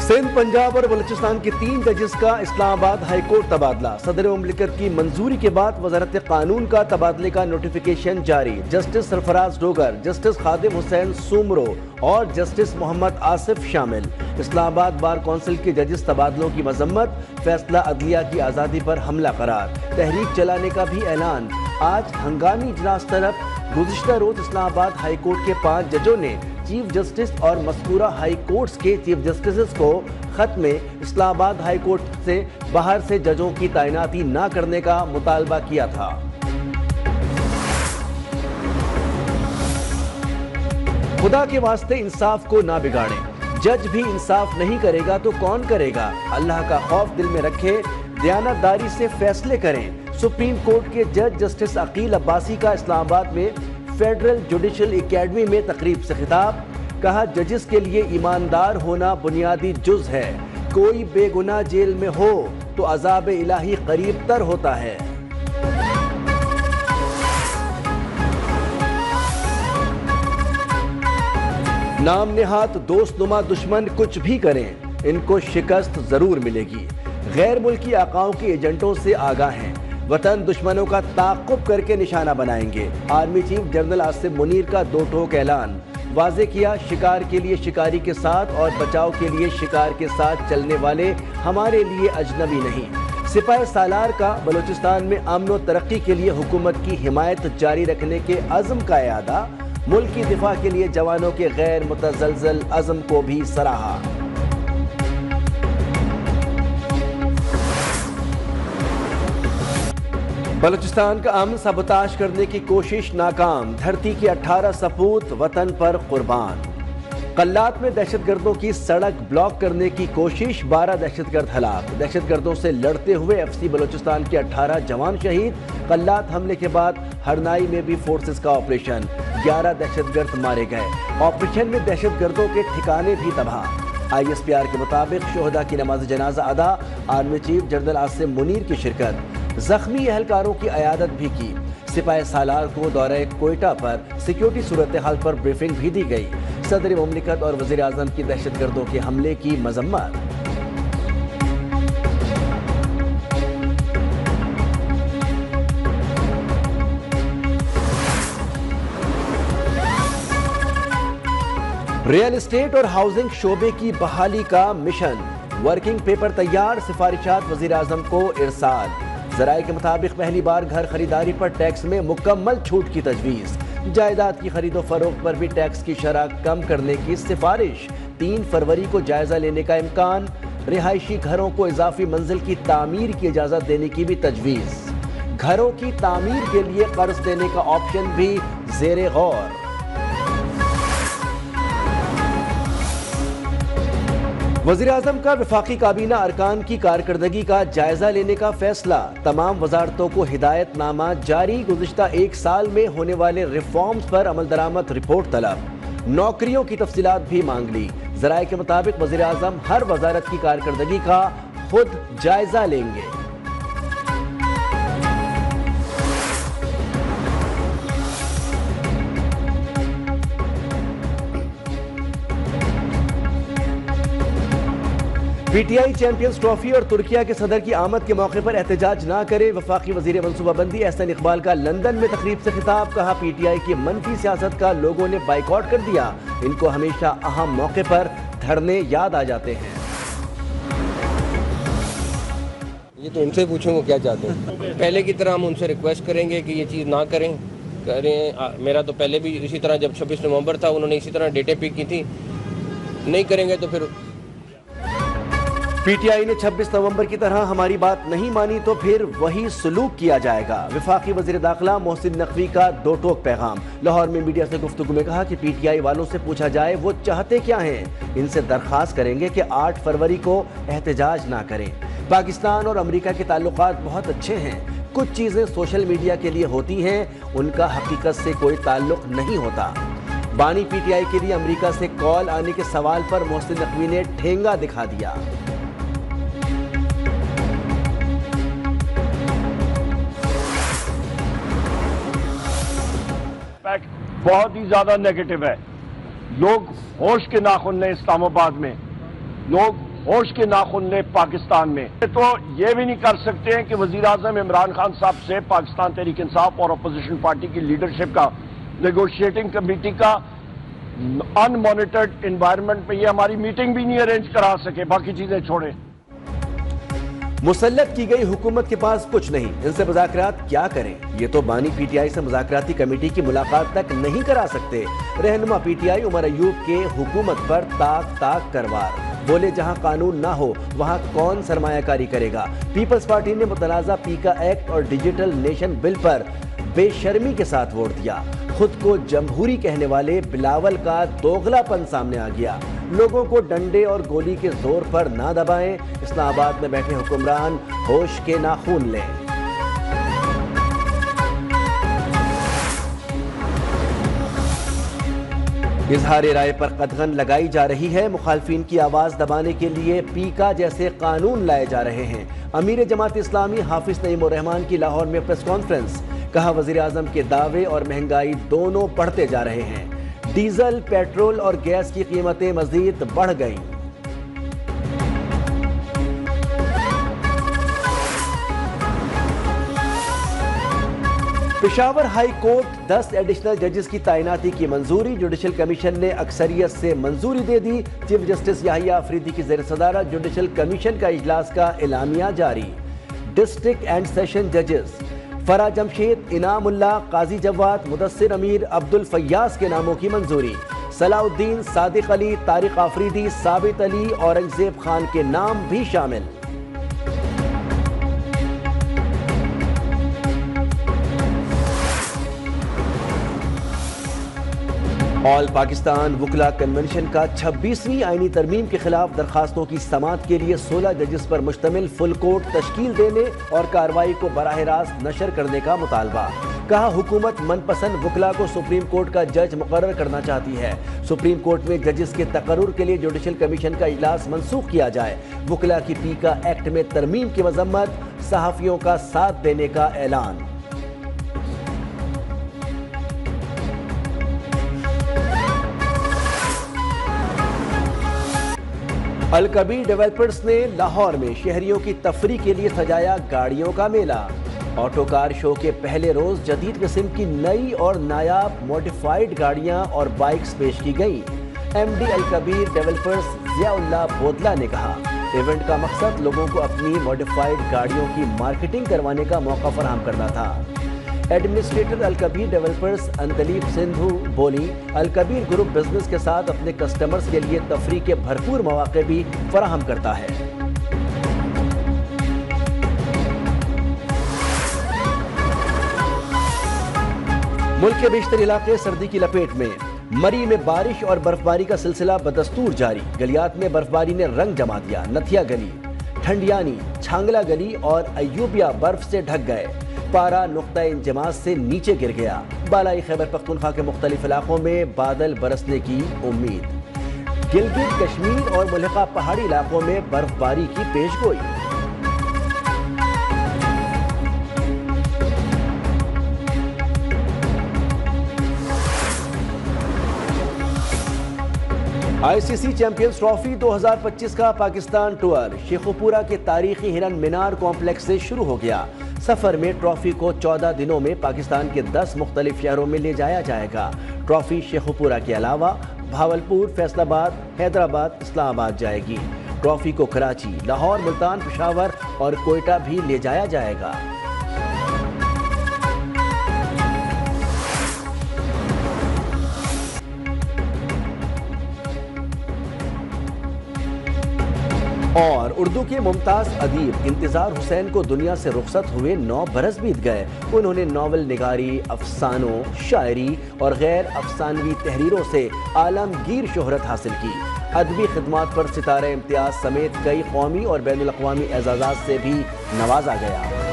سندھ، پنجاب اور بلوچستان کے 3 ججز کا اسلام آباد ہائی کورٹ تبادلہ۔ صدر مملکت کی منظوری کے بعد وزارت قانون کا تبادلے کا نوٹیفیکیشن جاری۔ جسٹس سرفراز ڈوگر، جسٹس خادم حسین سومرو اور جسٹس محمد آصف شامل۔ اسلام آباد بار کونسل کے ججز تبادلوں کی مذمت، فیصلہ عدلیہ کی آزادی پر حملہ قرار۔ تحریک چلانے کا بھی اعلان۔ آج ہنگامی اجلاس طلب۔ گزشتہ روز اسلام آباد ہائی کورٹ کے 5 ججوں نے چیف جسٹس اور مذکورہ ہائی کورٹس کے چیف جسٹسز کو خط میں اسلام آباد ہائی کورٹ سے باہر سے ججوں کی تعیناتی نہ کرنے کا مطالبہ کیا تھا۔ خدا کے واسطے انصاف کو نہ بگاڑیں۔ جج بھی انصاف نہیں کرے گا تو کون کرے گا؟ اللہ کا خوف دل میں رکھے، دیانت داری سے فیصلے کریں۔ سپریم کورٹ کے جج جسٹس عقیل عباسی کا اسلام آباد میں فیڈرل جوڈیشل اکیڈمی میں تقریب سے خطاب۔ کہا ججز کے لیے ایماندار ہونا بنیادی جز ہے۔ کوئی بے گناہ جیل میں ہو تو عذاب الہی قریب تر ہوتا ہے۔ نام نہاد دوست نما دشمن کچھ بھی کریں، ان کو شکست ضرور ملے گی۔ غیر ملکی آقاؤں کے ایجنٹوں سے آگاہ ہیں، وطن دشمنوں کا تعاقب کر کے نشانہ بنائیں گے۔ Army chief general Asif Munir کا 2 ٹوک اعلان۔ واضح کیا شکار کے لیے شکاری کے ساتھ اور بچاؤ کے لیے شکار کے ساتھ چلنے والے ہمارے لیے اجنبی نہیں۔ سپاہ سالار کا بلوچستان میں امن و ترقی کے لیے حکومت کی حمایت جاری رکھنے کے عزم کا اعادہ۔ ملک کی دفاع کے لیے جوانوں کے غیر متزلزل عزم کو بھی سراہا۔ بلوچستان کا امن سبوتاژ کرنے کی کوشش ناکام، دھرتی کے 18 سپوت وطن پر قربان۔ قلات میں دہشت گردوں کی سڑک بلاک کرنے کی کوشش، 12 دہشت گرد ہلاک۔ دہشت گردوں سے لڑتے ہوئے ایف سی بلوچستان کے 18 جوان شہید۔ قلات حملے کے بعد ہرنائی میں بھی فورسز کا آپریشن، 11 دہشت گرد مارے گئے۔ آپریشن میں دہشت گردوں کے ٹھکانے بھی تباہ۔ آئی ایس پی آر کے مطابق شہداء کی نماز جنازہ ادا، army chief general Asif Munir کی شرکت۔ زخمی اہلکاروں کی عیادت بھی کی۔ سپاہ سالار کو دورہ کوئٹہ پر سیکیورٹی صورتحال پر بریفنگ بھی دی گئی۔ صدر مملکت اور وزیر اعظم کی دہشت گردوں کے حملے کی مذمت۔ ریئل اسٹیٹ اور ہاؤسنگ شعبے کی بحالی کا مشن، ورکنگ پیپر تیار، سفارشات وزیر اعظم کو ارسال۔ ذرائع کے مطابق پہلی بار گھر خریداری پر ٹیکس میں مکمل چھوٹ کی تجویز۔ جائیداد کی خرید و فروخت پر بھی ٹیکس کی شرح کم کرنے کی سفارش۔ 3 فروری کو جائزہ لینے کا امکان۔ رہائشی گھروں کو اضافی منزل کی تعمیر کی اجازت دینے کی بھی تجویز۔ گھروں کی تعمیر کے لیے قرض دینے کا آپشن بھی زیر غور۔ وزیر اعظم کا وفاقی کابینہ ارکان کی کارکردگی کا جائزہ لینے کا فیصلہ۔ تمام وزارتوں کو ہدایت نامہ جاری۔ گزشتہ 1 سال میں ہونے والے ریفارمز پر عمل درآمد رپورٹ طلب۔ نوکریوں کی تفصیلات بھی مانگ لی۔ ذرائع کے مطابق وزیر اعظم ہر وزارت کی کارکردگی کا خود جائزہ لیں گے۔ P T I champions trophy اور ترکیہ کے صدر کی آمد کے موقع پر احتجاج نہ کرے۔ وفاقی وزیر منصوبہ بندی احسن اقبال کا لندن میں تقریب سے خطاب۔ کہا پی ٹی آئی کی منفی سیاست کا لوگوں نے بائیکاٹ کر دیا، ان کو ہمیشہ اہم موقع پر دھرنے یاد آ جاتے ہیں۔ یہ تو ان سے پوچھیں وہ کیا چاہتے ہیں۔ پہلے کی طرح ہم ان سے ریکویسٹ کریں گے کہ یہ چیز نہ کریں۔ میرا تو پہلے بھی اسی طرح جب 26 نومبر تھا انہوں نے اسی طرح ڈیٹیں پک کی تھی، نہیں کریں گے تو پھر پی ٹی آئی نے 26 نومبر کی طرح ہماری بات نہیں مانی تو پھر وہی سلوک کیا جائے گا۔ وفاقی وزیر داخلہ محسن نقوی کا 2 ٹوک پیغام۔ لاہور میں میڈیا سے گفتگو میں کہا کہ پی ٹی آئی والوں سے پوچھا جائے وہ چاہتے کیا ہیں، ان سے درخواست کریں گے کہ 8 فروری کو احتجاج نہ کریں۔ پاکستان اور امریکہ کے تعلقات بہت اچھے ہیں، کچھ چیزیں سوشل میڈیا کے لیے ہوتی ہیں، ان کا حقیقت سے کوئی تعلق نہیں ہوتا۔ بانی پی ٹی آئی کے لیے امریکہ سے کال آنے کے سوال پر محسن نقوی نے ٹھینگا دکھا دیا۔ بہت ہی زیادہ نیگیٹو ہے۔ لوگ ہوش کے ناخن لیں، اسلام آباد میں لوگ ہوش کے ناخن لے پاکستان میں. تو یہ بھی نہیں کر سکتے ہیں کہ وزیر اعظم عمران خان صاحب سے پاکستان تحریک انصاف اور اپوزیشن پارٹی کی لیڈرشپ کا نیگوشیٹنگ کمیٹی کا ان مانیٹرڈ انوائرمنٹ میں یہ ہماری میٹنگ بھی نہیں ارینج کرا سکے. باقی چیزیں چھوڑیں. مسلط کی گئی حکومت کے پاس کچھ نہیں، ان سے مذاکرات کیا کریں؟ یہ تو بانی پی ٹی آئی سے مذاکراتی کمیٹی کی ملاقات تک نہیں کرا سکتے. رہنما P T I Omar Ayub کے حکومت پر تاک تاک کروار، بولے جہاں قانون نہ ہو وہاں کون سرمایہ کاری کرے گا. پیپلز پارٹی نے متنازع پیکا ایکٹ اور ڈیجیٹل نیشن بل پر بے شرمی کے ساتھ ووٹ دیا. خود کو جمہوری کہنے والے بلاول کا دوغلا پن سامنے آ گیا. لوگوں کو ڈنڈے اور گولی کے زور پر نہ دبائیں، اسلام آباد میں بیٹھے حکمران ہوش کے ناخون لیں. اظہار رائے پر قدغن لگائی جا رہی ہے. مخالفین کی آواز دبانے کے لیے پیکا جیسے قانون لائے جا رہے ہیں. امیر جماعت اسلامی حافظ نعیم الرحمان کی لاہور میں پریس کانفرنس. کہا وزیر اعظم کے دعوے اور مہنگائی دونوں بڑھتے جا رہے ہیں. ڈیزل، پیٹرول اور گیس کی قیمتیں مزید بڑھ گئیں. پشاور ہائی کورٹ 10 ایڈیشنل ججز کی تعیناتی کی منظوری. جوڈیشل کمیشن نے اکثریت سے منظوری دے دی. چیف جسٹس یحییٰ آفریدی کی زیر صدارت جوڈیشل کمیشن کا اجلاس کا اعلامیہ جاری. ڈسٹرکٹ اینڈ سیشن ججز فرا جمشید، انعام اللہ، قاضی جواد، مدثر امیر، عبد الفیاض کے ناموں کی منظوری. صلاح الدین، صادق علی، طارق آفریدی، ثابت علی، اورنگزیب خان کے نام بھی شامل. آل پاکستان وکلا کنونشن کا 26ویں آئینی ترمیم کے خلاف درخواستوں کی سماعت کے لیے 16 ججز پر مشتمل فل کورٹ تشکیل دینے اور کارروائی کو براہ راست نشر کرنے کا مطالبہ. کہا حکومت من پسند وکلا کو سپریم کورٹ کا جج مقرر کرنا چاہتی ہے. سپریم کورٹ میں ججز کے تقرر کے لیے جوڈیشل کمیشن کا اجلاس منسوخ کیا جائے. وکلا کی پیکا ایکٹ میں ترمیم کی مذمت، صحافیوں کا ساتھ دینے کا اعلان. الکبیر ڈیولپرز نے لاہور میں شہریوں کی تفریح کے لیے سجایا گاڑیوں کا میلہ. آٹو کار شو کے پہلے روز جدید قسم کی نئی اور نایاب موڈیفائیڈ گاڑیاں اور بائکس پیش کی گئیں. ایم ڈی الکبیر ڈیولپرز ضیاء اللہ بودلہ نے کہا ایونٹ کا مقصد لوگوں کو اپنی موڈیفائیڈ گاڑیوں کی مارکیٹنگ کروانے کا موقع فراہم کرنا تھا. ایڈمنسٹریٹر الکبیر ڈیولپرز اندلیپ سندھو بولی الکبیر گروپ بزنس کے ساتھ اپنے کسٹمرز کے لیے تفریح کے بھرپور مواقع بھی فراہم کرتا ہے. ملک کے بیشتر علاقے سردی کی لپیٹ میں. مری میں بارش اور برفباری کا سلسلہ بدستور جاری. گلیات میں برفباری نے رنگ جما دیا. نتھیا گلی، ٹھنڈیانی، چھانگلا گلی اور ایوبیہ برف سے ڈھک گئے. پارا نقطہ انجماز سے نیچے گر گیا. بالائی خیبر پختونخوا کے مختلف علاقوں میں بادل برسنے کی امید. گلگت کشمیر اور ملحقہ پہاڑی علاقوں میں برف باری کی پیش گوئی. آئی سی سی چیمپئنز ٹرافی 2025 کا پاکستان ٹور شیخوپورہ کے تاریخی ہرن مینار کمپلیکس سے شروع ہو گیا. سفر میں ٹرافی کو 14 دنوں میں پاکستان کے 10 مختلف شہروں میں لے جایا جائے گا. ٹرافی شیخوپورہ کے علاوہ بھاولپور، فیصل آباد، حیدرآباد، اسلام آباد جائے گی. ٹرافی کو کراچی، لاہور، ملتان، پشاور اور کوئٹہ بھی لے جایا جائے گا. اور اردو کے ممتاز ادیب انتظار حسین کو دنیا سے رخصت ہوئے 9 برس بیت گئے. انہوں نے ناول نگاری، افسانوں، شاعری اور غیر افسانوی تحریروں سے عالمگیر شہرت حاصل کی. ادبی خدمات پر ستارہ امتیاز سمیت کئی قومی اور بین الاقوامی اعزازات سے بھی نوازا گیا.